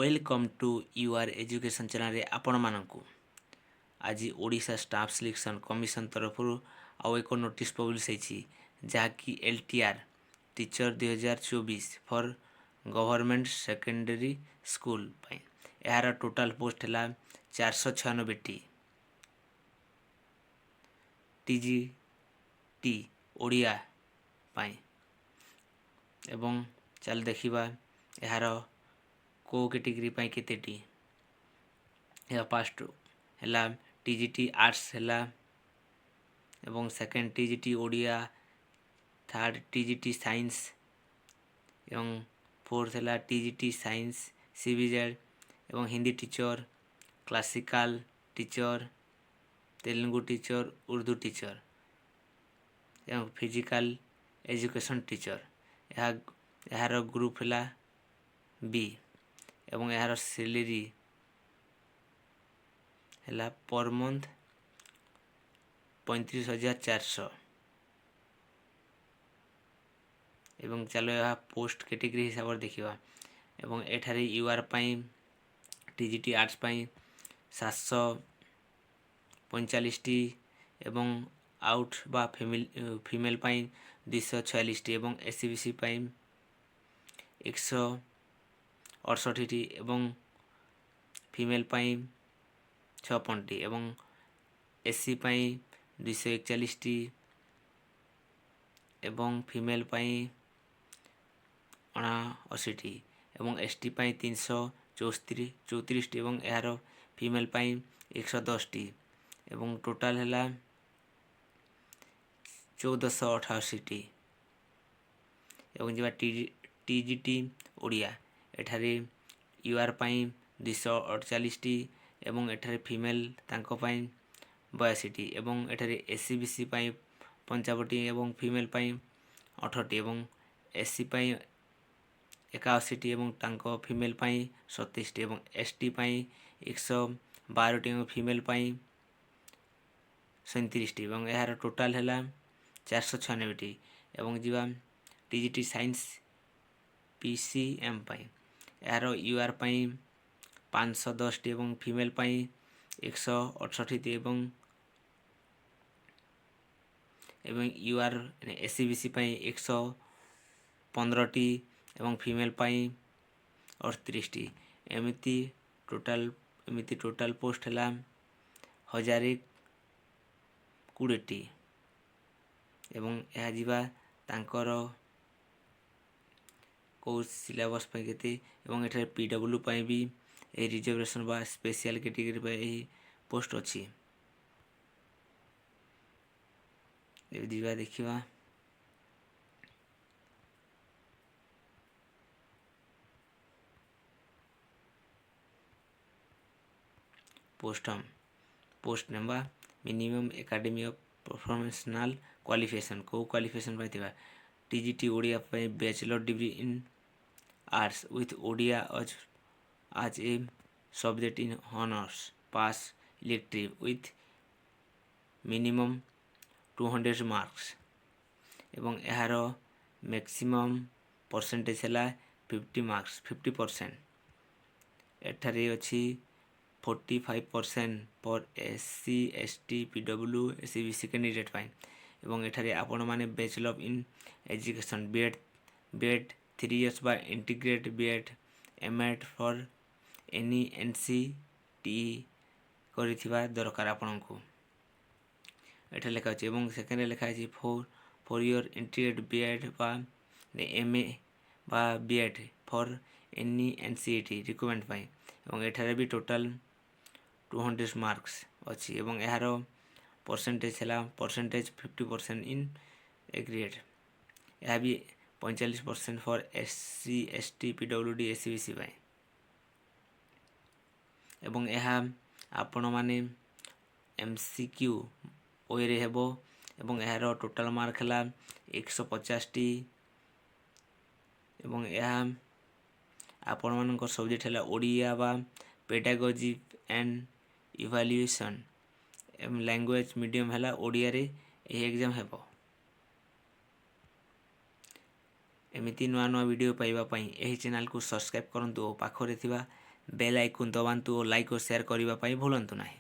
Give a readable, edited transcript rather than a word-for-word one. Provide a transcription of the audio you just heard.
Welcome to your education channel रे आपण मानकु आज ओडिशा स्टाफ सिलेक्शन कमिशन तरफ आउ एक नोटिस पब्लिश होती जहाँकि LTR teacher 2024 for government secondary school यार टोटाल पोस्ट है 496 टीजीटी ओडिया एवं चल देखिबा यार को कैटेगरी पाई केतेटी या फर्स्ट है टीजीटी आर्ट्स है एवं second TGT Odia third TGT science एवं फोर्थ है टीजीटी साइंस सीबीजेड एवं Hindi teacher classical teacher Telugu teacher Urdu teacher एवं फिजिकल एजुकेशन टीचर यार ग्रुप है बी एवं यार सैलरी है पर मंथ 35,400 एवं चलो यह पोस्ट कैटेगरी हिसाब से देखा एवं एठारे यूआर पाई टीजीटी आर्ट्स पाई 745 एवं आउट बा फीमेल पाई 246 एवं एससीबीसी पाई 168 एवं फीमेल पाई 56 एवं एससी पाई 241 एवं फीमेल पाई 79 एवं एसटी पाई 334 एवं यार फीमेल पाई 110 एवं टोटाल है 1488 एवं जब टीजीटी ओडिया एठारे यूआर पाई 248 एवं एठारे फीमेल तांको पाई 82 एवं एठारे एससीबीसी पाई 55 एवं फीमेल पाई 68 एवं एससी पाई 81 एवं तांको फीमेल पाई 37 एवं एसटी पाई 112 एवं फीमेल पाई 37 एवं यार टोटाल है 496 एवं जीवा टीजीटी साइंस पीसीएम पाई यार यूआर पाई 510 एवं फीमेल पाई 168 एवं यूआर एससीबीसी पाई 115 एवं फीमेल पाई 38 एमिति टोटाल पोस्ट है 1020 एवं यह जीवा तांकर को सिलेबस पे केते एवं एठारे पीडब्ल्यू पाई भी ए रिजर्वेशन बा स्पेशल कैटेगरी पे यही पोस्ट अच्छी जीवा देखिबा post number minimum academy of professional qualification को क्वालिफिकेशन पाइथिबा टीजीटी ओडिया पे bachelor degree in arts with Odia as a subject in honors pass elective with minimum 200 marks एवं यार मैक्सिमम परसेंटेज है 50 मार्क्स 50% एठारे अच्छी 45% for SC ST PW SCBC candidate पाई एवं एठारे आपण माने bachelor in education BEd 3 years बा integrate BEd MEd for any NCT करिथिबा दरकार आपनकु एठा लिखा अछि एवं सेकेंड लिखा अछि फॉर योर इंटीग्रेट बीएड बा एमए बा BEd for any NCT requirement पाई एवं एठारे भी टोटल 200 मार्क्स अछि एवं यार परसेंटेज है परसेंटेज 50% इन एग्रीड यह भी 45% for SC ST PWD SCBC पाई एवं यह आपण माने एमसीक्यू ओरे हेबो एवं यार टोटाल मार्क है 150 एवं यह आपण मानक सब्जेक्ट है ओडिया बा पेडागोजी एंड इवैल्यूएशन एवं लैंग्वेज मीडियम है ओडिया रे यह एग्जाम हेबो एमिति नुआ नुआ वीडियो पाइबा पई एही चैनल को सब्सक्राइब करंतु पाखरे थिबा ବେଲ୍ ଆଇକନ୍ ଦବାନ୍ତୁ ଓ ଲାଇକ୍ ଓ ସେୟାର କରିବା ପାଇଁ ଭୁଲନ୍ତୁ ନାହିଁ।